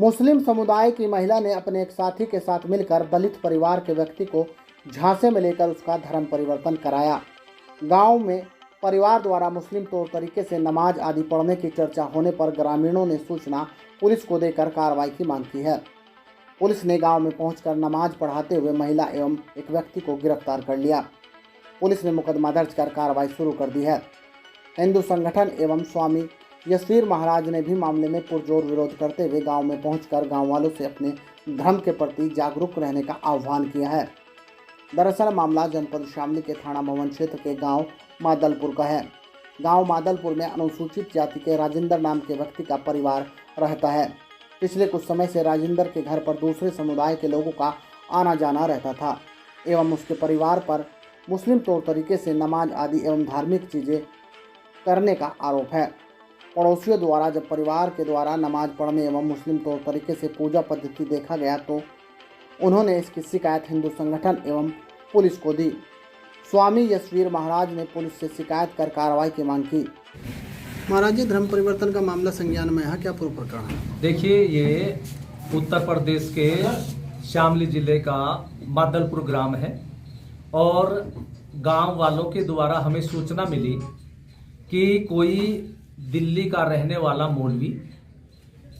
मुस्लिम समुदाय की महिला ने अपने एक साथी के साथ मिलकर दलित परिवार के व्यक्ति को झांसे में लेकर उसका धर्म परिवर्तन कराया। गांव में परिवार द्वारा मुस्लिम तौर तरीके से नमाज आदि पढ़ने की चर्चा होने पर ग्रामीणों ने सूचना पुलिस को देकर कार्रवाई की मांग की है। पुलिस ने गांव में पहुंचकर नमाज पढ़ाते हुए महिला एवं एक व्यक्ति को गिरफ्तार कर लिया। पुलिस ने मुकदमा दर्ज कर कार्रवाई शुरू कर दी है। हिंदू संगठन एवं स्वामी यशवीर महाराज ने भी मामले में पुरजोर विरोध करते हुए गांव में पहुंचकर गांव वालों से अपने धर्म के प्रति जागरूक रहने का आह्वान किया है। दरअसल मामला जनपद शामली के थाना भवन क्षेत्र के गांव मादलपुर का है। गांव मादलपुर में अनुसूचित जाति के राजेंद्र नाम के व्यक्ति का परिवार रहता है। पिछले कुछ समय से राजेंद्र के घर पर दूसरे समुदाय के लोगों का आना जाना रहता था एवं उसके परिवार पर मुस्लिम तौर तरीके से नमाज आदि एवं धार्मिक चीज़ें करने का आरोप है। पड़ोसियों द्वारा जब परिवार के द्वारा नमाज पढ़ने एवं मुस्लिम तौर तरीके से पूजा पद्धति देखा गया तो उन्होंने इसकी शिकायत हिंदू संगठन एवं पुलिस को दी। स्वामी यशवीर महाराज ने पुलिस से शिकायत कर कार्रवाई की मांग की। महाराज जी, धर्म परिवर्तन का मामला संज्ञान में है, क्या पूर्व प्रकरण है? देखिए, ये उत्तर प्रदेश के शामली जिले का मादलपुर ग्राम है और गांव वालों के द्वारा हमें सूचना मिली कि कोई दिल्ली का रहने वाला मौलवी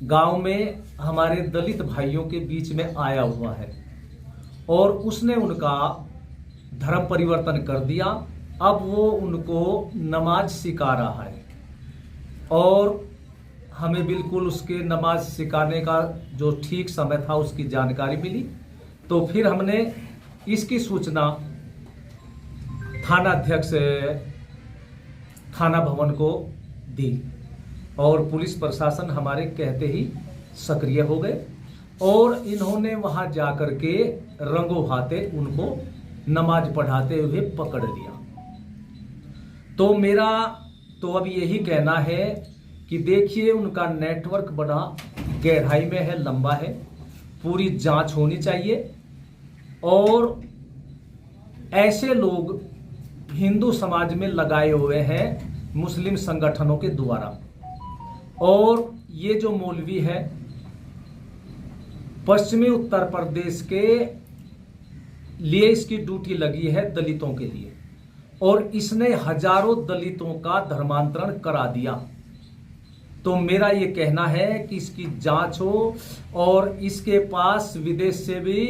गांव में हमारे दलित भाइयों के बीच में आया हुआ है और उसने उनका धर्म परिवर्तन कर दिया। अब वो उनको नमाज सिखा रहा है और हमें बिल्कुल उसके नमाज सिखाने का जो ठीक समय था उसकी जानकारी मिली। तो फिर हमने इसकी सूचना थानाध्यक्ष थाना भवन को दी और पुलिस प्रशासन हमारे कहते ही सक्रिय हो गए और इन्होंने वहां जाकर के रंगों हाथे उनको नमाज पढ़ाते हुए पकड़ लिया। तो मेरा तो अब यही कहना है कि देखिए, उनका नेटवर्क बड़ा गहराई में है, लंबा है, पूरी जांच होनी चाहिए और ऐसे लोग हिंदू समाज में लगाए हुए हैं मुस्लिम संगठनों के द्वारा। और ये जो मौलवी है पश्चिमी उत्तर प्रदेश के लिए इसकी ड्यूटी लगी है दलितों के लिए और इसने हजारों दलितों का धर्मांतरण करा दिया। तो मेरा ये कहना है कि इसकी जांच हो और इसके पास विदेश से भी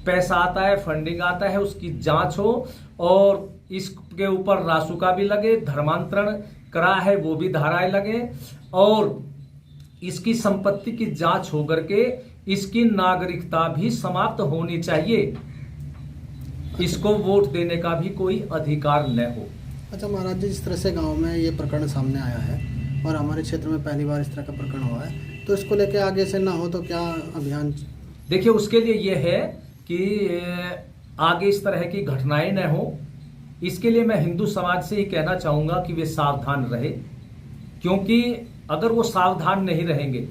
पैसा आता है, फंडिंग आता है, उसकी जांच हो और इसके ऊपर रासुका भी लगे, धर्मांतरण करा है वो भी धाराएं लगे और इसकी संपत्ति की जांच होकर के इसकी नागरिकता भी समाप्त होनी चाहिए। इसको वोट देने का भी कोई अधिकार न हो। अच्छा महाराज जी, जिस तरह से गांव में ये प्रकरण सामने आया है और हमारे क्षेत्र में पहली बार इस तरह का प्रकरण हुआ है, तो इसको लेके आगे से ना हो तो क्या अभियान? देखिए, उसके लिए ये है कि आगे इस तरह की घटनाएं न हो, इसके लिए मैं हिंदू समाज से ही कहना चाहूंगा कि वे सावधान रहे, क्योंकि अगर वो सावधान नहीं रहेंगे,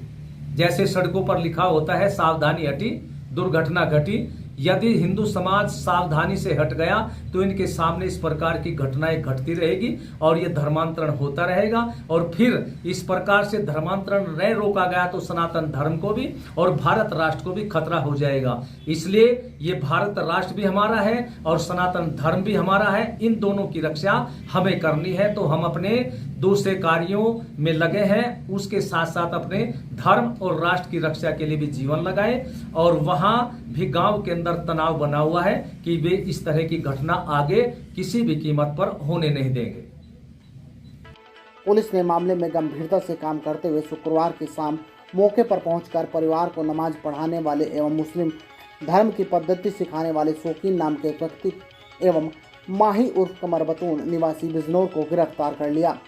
जैसे सड़कों पर लिखा होता है सावधानी हटी दुर्घटना घटी, यदि हिंदू समाज सावधानी से हट गया तो इनके सामने इस प्रकार की घटनाएं घटती रहेगी और ये धर्मांतरण होता रहेगा और फिर इस प्रकार से धर्मांतरण न रोका गया तो सनातन धर्म को भी और भारत राष्ट्र को भी खतरा हो जाएगा। इसलिए ये भारत राष्ट्र भी हमारा है और सनातन धर्म भी हमारा है, इन दोनों की रक्षा हमें करनी है। तो हम अपने दूसरे कार्यों में लगे हैं, उसके साथ साथ अपने धर्म और राष्ट्र की रक्षा के लिए भी जीवन लगाएं और वहां भी गांव के अंदर तनाव बना हुआ है कि वे इस तरह की घटना आगे किसी भी कीमत पर होने नहीं देंगे। पुलिस ने मामले में गंभीरता से काम करते हुए शुक्रवार की शाम मौके पर पहुंचकर परिवार को नमाज पढ़ाने वाले एवं मुस्लिम धर्म की पद्धति सिखाने वाले शौकीन नाम के व्यक्ति एवं माही उर्फ कमर बतून निवासी बिजनौर को गिरफ्तार कर लिया।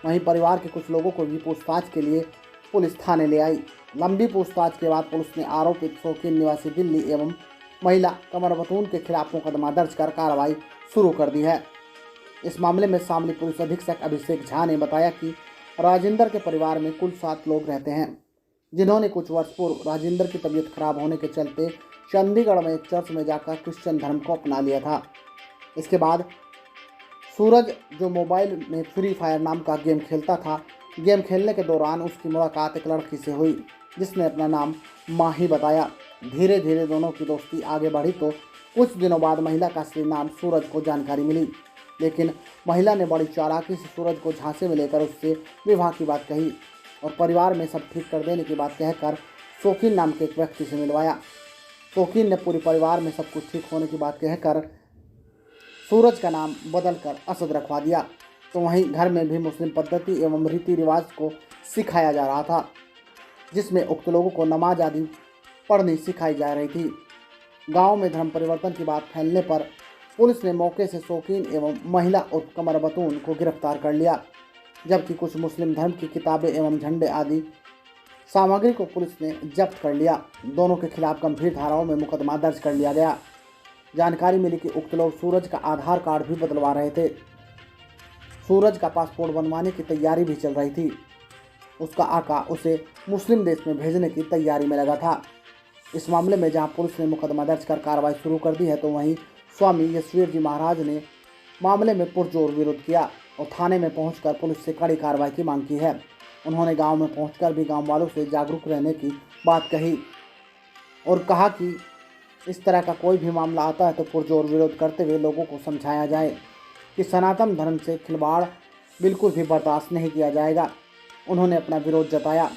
वहीं परिवार के कुछ लोगों को भी पूछताछ के लिए पुलिस थाने ले आई। लंबी पूछताछ के बाद पुलिस ने आरोपित शौकीन निवासी दिल्ली एवं महिला कमर बतून के खिलाफ मुकदमा दर्ज कर कार्रवाई शुरू कर दी है। इस मामले में शामली पुलिस अधीक्षक अभिषेक झा ने बताया कि राजेंद्र के परिवार में कुल 7 लोग रहते हैं, जिन्होंने कुछ वर्ष पूर्व राजेंद्र की तबीयत खराब होने के चलते चंडीगढ़ में एक चर्च में जाकर क्रिश्चियन धर्म को अपना लिया था। इसके बाद सूरज, जो मोबाइल में फ्री फायर नाम का गेम खेलता था, गेम खेलने के दौरान उसकी मुलाकात एक लड़की से हुई जिसने अपना नाम माही बताया। धीरे धीरे दोनों की दोस्ती आगे बढ़ी तो कुछ दिनों बाद महिला का असली नाम सूरज को जानकारी मिली, लेकिन महिला ने बड़ी चालाकी से सूरज को झांसे में लेकर उससे विवाह की बात कही और परिवार में सब ठीक कर देने की बात कहकर शौकीन नाम के एक व्यक्ति से मिलवाया। शौकीन ने पूरे परिवार में सब कुछ ठीक होने की बात कहकर सूरज का नाम बदलकर असद रखवा दिया। तो वहीं घर में भी मुस्लिम पद्धति एवं रीति रिवाज को सिखाया जा रहा था, जिसमें उक्त लोगों को नमाज आदि पढ़नी सिखाई जा रही थी। गांव में धर्म परिवर्तन की बात फैलने पर पुलिस ने मौके से शौकीन एवं महिला उर्फ कमर बतून को गिरफ्तार कर लिया, जबकि कुछ मुस्लिम धर्म की किताबें एवं झंडे आदि सामग्री को पुलिस ने जब्त कर लिया। दोनों के खिलाफ गंभीर धाराओं में मुकदमा दर्ज कर लिया गया। जानकारी मिली कि उक्त लोग सूरज का आधार कार्ड भी बदलवा रहे थे। सूरज का पासपोर्ट बनवाने की तैयारी भी चल रही थी। उसका आका उसे मुस्लिम देश में भेजने की तैयारी में लगा था। इस मामले में जहां पुलिस ने मुकदमा दर्ज कर कार्रवाई शुरू कर दी है, तो वहीं स्वामी यशवीर जी महाराज ने मामले में पुरजोर विरोध किया और थाने में पहुंचकर पुलिस से कड़ी कार्रवाई की मांग की है। उन्होंने गांव में पहुंचकर भी गांव वालों से जागरूक रहने की बात कही और कहा कि इस तरह का कोई भी मामला आता है तो पुरजोर विरोध करते हुए लोगों को समझाया जाए कि सनातन धर्म से खिलवाड़ बिल्कुल भी बर्दाश्त नहीं किया जाएगा। उन्होंने अपना विरोध जताया।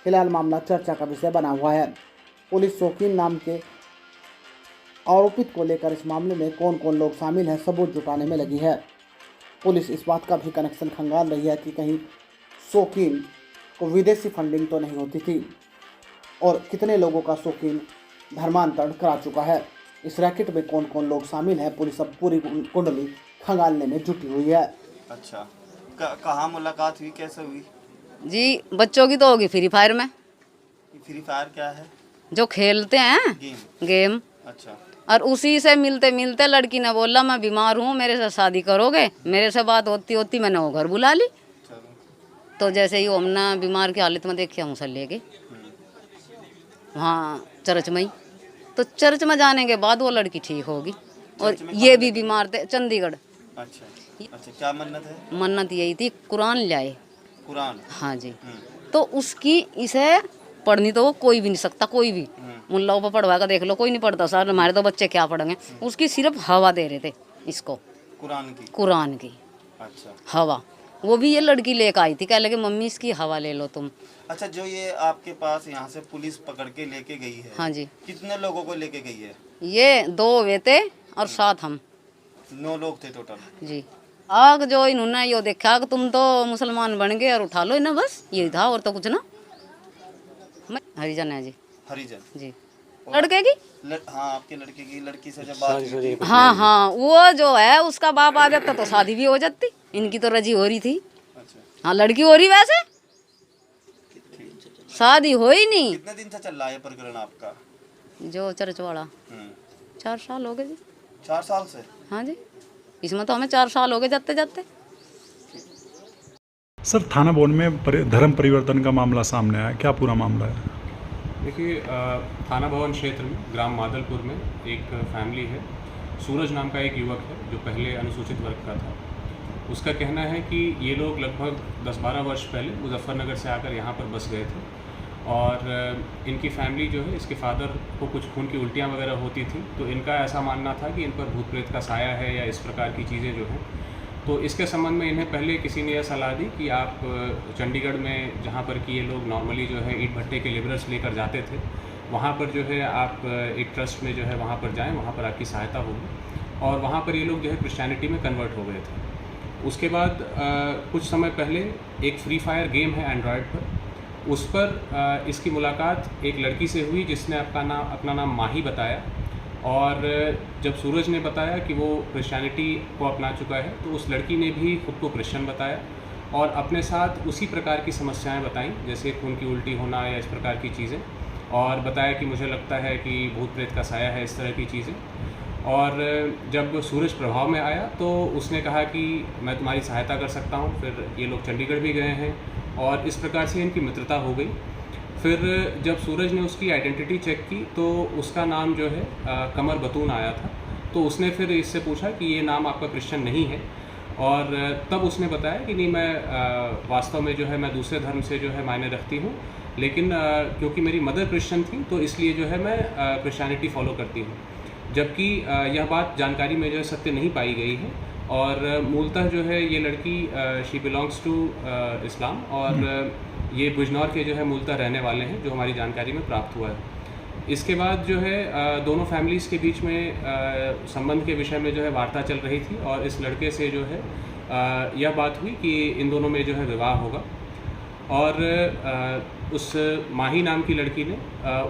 फिलहाल मामला चर्चा का विषय बना हुआ है। पुलिस शौकीन नाम के आरोपित को लेकर इस मामले में कौन कौन लोग शामिल हैं सबूत जुटाने में लगी है। पुलिस इस बात का भी कनेक्शन खंगाल रही है कि कहीं शौकीन को विदेशी फंडिंग तो नहीं होती थी और कितने लोगों का शौकीन धर्मांतरण करा चुका है। इस रैकेट में कौन कौन लोग शामिल हैं, पुलिस अब पूरी कुंडली खंगालने में जुटी हुई है। अच्छा, कहाँ मुलाकात हुई, कैसे हुई? जी बच्चों की तो होगी फ्री फायर में। फ्री फायर क्या है? जो खेलते हैं गेम। अच्छा। और उसी से मिलते मिलते लड़की ने बोला मैं बीमार हूँ, मेरे से शादी करोगे? मेरे से बात होती होती मैंने वो घर बुला ली। तो जैसे ही हमने बीमार की हालत में देखी हम लेके वहाँ चर्च में ही, तो चर्च में जाने के बाद वो लड़की ठीक होगी और ये भी बीमार थे चंडीगढ़। अच्छा अच्छा, क्या मन्नत है? मन्नत यही थी कुरान लाए। कुरान? हाँ जी। तो उसकी इसे पढ़नी तो वो कोई भी नहीं सकता, कोई भी मुल्लाओं पर पढ़वा कर देख लो, कोई नहीं पढ़ता सर, हमारे तो बच्चे क्या पढ़ेंगे। उसकी सिर्फ हवा दे रहे थे इसको, कुरान की। अच्छा। हवा वो भी ये लड़की लेकर आई थी, कह लगे मम्मी इसकी हवा ले लो तुम। अच्छा, जो ये आपके पास यहाँ से पुलिस पकड़ के लेके गई है, हाँ जी, कितने लोगों को लेके गई है? ये 2 वे थे और 7 हम, 9 लोग थे टोटल जी। आग जो इन्होंने यो देखा कि तुम तो मुसलमान बन गए और उठा लो इन्हें, बस यही था और तो कुछ ना। हरिजन है जी। हरिजन जी। लड़के की हाँ, आपके लड़के की लड़की से जब बात हुई? हाँ हाँ, वो जो है उसका बाप आ जाता तो शादी भी हो जाती। इनकी तो रजी हो रही थी। अच्छा। हाँ, लड़की हो रही, वैसे शादी हो ही नहीं। कितने दिन से चल रहा है प्रकरण आपका? जो चर्च वाला 4 साल हो गए जी। 4 साल से? हाँ जी, इसमें तो हमें 4 साल हो गए जाते जाते। सर, थाना बोन में धर्म परिवर्तन का मामला सामने आया, क्या पूरा मामला है? देखिए, थाना भवन क्षेत्र में ग्राम मादलपुर में एक फैमिली है। सूरज नाम का एक युवक है जो पहले अनुसूचित वर्ग का था। उसका कहना है कि ये लोग लगभग 10-12 वर्ष पहले मुजफ्फरनगर से आकर यहाँ पर बस गए थे और इनकी फैमिली जो है, इसके फादर को कुछ खून की उल्टियाँ वगैरह होती थी, तो इनका ऐसा मानना था कि इन पर भूत प्रेत का साया है या इस प्रकार की चीज़ें जो हैं। तो इसके संबंध में इन्हें पहले किसी ने यह सलाह दी कि आप चंडीगढ़ में, जहाँ पर कि ये लोग नॉर्मली जो है ईंट भट्टे के लेबरर्स लेकर जाते थे, वहाँ पर जो है आप एक ट्रस्ट में जो है वहाँ पर जाएं, वहाँ पर आपकी सहायता होगी। और वहाँ पर ये लोग जो है क्रिश्चियनिटी में कन्वर्ट हो गए थे। उसके बाद कुछ समय पहले एक फ्री फायर गेम है एंड्रॉयड पर, उस पर इसकी मुलाकात एक लड़की से हुई जिसने अपना नाम माही बताया। और जब सूरज ने बताया कि वो क्रिश्चियनिटी को अपना चुका है, तो उस लड़की ने भी खुद को क्रिश्चियन बताया और अपने साथ उसी प्रकार की समस्याएं बताईं, जैसे खून की उल्टी होना या इस प्रकार की चीज़ें, और बताया कि मुझे लगता है कि भूत प्रेत का साया है, इस तरह की चीज़ें। और जब सूरज प्रभाव में आया तो उसने कहा कि मैं तुम्हारी सहायता कर सकता हूँ। फिर ये लोग चंडीगढ़ भी गए हैं और इस प्रकार से इनकी मित्रता हो गई। फिर जब सूरज ने उसकी आइडेंटिटी चेक की तो उसका नाम जो है कमर बतून आया था। तो उसने फिर इससे पूछा कि ये नाम आपका क्रिश्चियन नहीं है, और तब उसने बताया कि नहीं, मैं वास्तव में जो है मैं दूसरे धर्म से जो है मायने रखती हूँ, लेकिन क्योंकि मेरी मदर क्रिश्चियन थी तो इसलिए जो है मैं क्रिश्चियनिटी फॉलो करती हूँ। जबकि यह बात जानकारी में जो है सत्य नहीं पाई गई है और मूलतः जो है ये लड़की शी बिलोंग्स टू इस्लाम और ये बिजनौर के जो है मूलतः रहने वाले हैं, जो हमारी जानकारी में प्राप्त हुआ है। इसके बाद जो है दोनों फैमिलीज़ के बीच में संबंध के विषय में जो है वार्ता चल रही थी और इस लड़के से जो है यह बात हुई कि इन दोनों में जो है विवाह होगा। और उस माही नाम की लड़की ने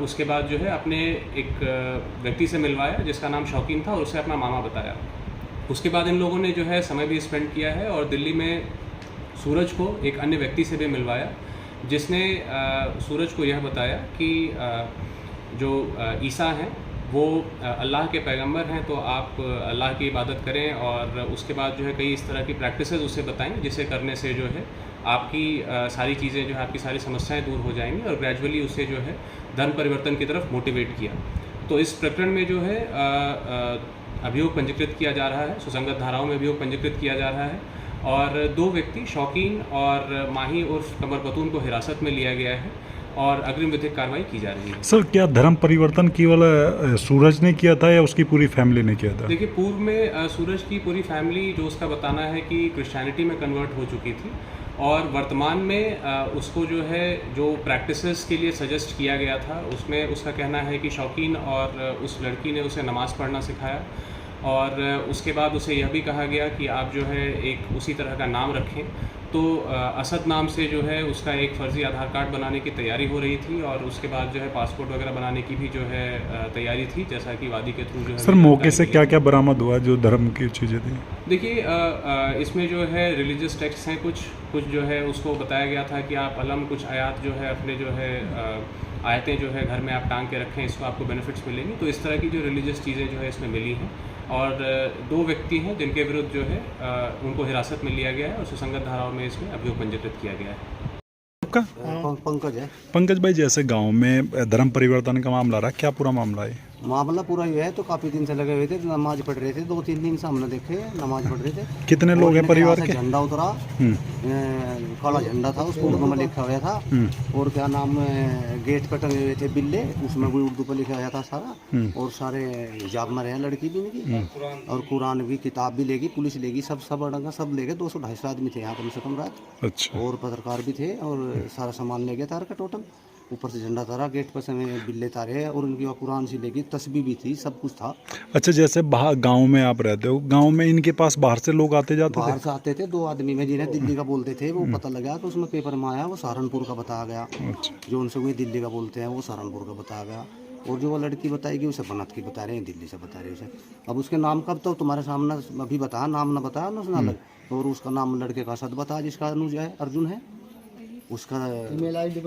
उसके बाद जो है अपने एक व्यक्ति से मिलवाया जिसका नाम शौकीन था और उसे अपना मामा बताया। उसके बाद इन लोगों ने जो है समय भी स्पेंड किया है और दिल्ली में सूरज को एक अन्य व्यक्ति से भी मिलवाया, जिसने सूरज को यह बताया कि जो ईसा हैं वो अल्लाह के पैगंबर हैं, तो आप अल्लाह की इबादत करें और उसके बाद जो है कई इस तरह की प्रैक्टिसेस उसे बताएं जिसे करने से जो है आपकी सारी चीज़ें जो है आपकी सारी समस्याएं दूर हो जाएंगी और ग्रेजुअली उसे जो है धर्म परिवर्तन की तरफ मोटिवेट किया। तो इस प्रकरण में जो है अभियोग पंजीकृत किया जा रहा है, सुसंगत धाराओं में अभियोग पंजीकृत किया जा रहा है और दो व्यक्ति शौकीन और माही उर्फ कमर पतून को हिरासत में लिया गया है और अग्रिम विधिक कार्रवाई की जा रही है। सर, क्या धर्म परिवर्तन केवल सूरज ने किया था या उसकी पूरी फैमिली ने किया था? देखिए, पूर्व में सूरज की पूरी फैमिली जो उसका बताना है कि क्रिश्चियनिटी में कन्वर्ट हो चुकी थी और वर्तमान में उसको जो है जो प्रैक्टिसेस के लिए सजेस्ट किया गया था उसमें उसका कहना है कि शौकीन और उस लड़की ने उसे नमाज़ पढ़ना सिखाया और उसके बाद उसे यह भी कहा गया कि आप जो है एक उसी तरह का नाम रखें। तो असद नाम से जो है उसका एक फ़र्ज़ी आधार कार्ड बनाने की तैयारी हो रही थी और उसके बाद जो है पासपोर्ट वगैरह बनाने की भी जो है तैयारी थी, जैसा कि वादी के थ्रू जो है। सर, मौके से क्या क्या बरामद हुआ जो धर्म की चीज़ें थी? देखिए, इसमें जो है रिलीजियस टेक्स्ट हैं, कुछ जो है उसको बताया गया था कि आप अलम कुछ आयात जो है अपने जो है आयतें जो है घर में आप टांग के रखें, इसको आपको बेनिफिट्स मिलेंगी। तो इस तरह की जो रिलीजियस चीज़ें जो है इसमें मिली हैं और दो व्यक्ति हैं जिनके विरुद्ध जो है उनको हिरासत में लिया गया है और सुसंगत धाराओं में इसमें अभियोग पंजीकृत किया गया है। पंकज है। पंकज भाई, जैसे गांव में धर्म परिवर्तन का मामला रहा, क्या पूरा मामला है? मामला पूरा ये है, तो काफी दिन से लगे हुए थे, नमाज पढ़ रहे थे, 2-3 दिन से हमने देखे नमाज पढ़ रहे थे। कितने लोग हैं परिवार के? झंडा उतरा, काला झंडा था, उसको उर्दू में लिखा हुआ था और क्या नाम गेट पर टंगे हुए थे बिल्ले, उसमें भी उर्दू पर लिखा हुआ था सारा और सारे हिजाब में रहे लड़की भी इनकी और कुरान भी, किताब भी लेगी, पुलिस लेगी, सब अड़ंगा सब लेके 200-250 आदमी थे यहाँ कम से कम रात। अच्छा। और पत्रकार भी थे और सारा सामान ले गया तार का टोटल। ऊपर से झंडा तारा, गेट पर से बिल्ले तारे और उनकी कुरान सी लेगी, तस्बीह भी थी, सब कुछ था। अच्छा, जैसे बाहर गांव में आप रहते हो, गांव में इनके पास बाहर से लोग आते जाते थे? बाहर से आते थे, 2 आदमी में जिन्हें दिल्ली का बोलते थे वो पता लगा तो उसमें पेपर में आया वो सहारनपुर का बताया गया। अच्छा। जो उनसे वही दिल्ली का बोलते हैं वो सहारनपुर का बताया गया और जो वो लड़की बताएगी उसे बनत की बता रहे हैं, दिल्ली से बता रहे हैं उसे। अब उसके नाम कब तो तुम्हारे सामने अभी बताया, नाम ना बताया ना उसने अलग, और उसका नाम लड़के का असद बताया जिसका अनुज है, अर्जुन है, उसका ईमेल आईडी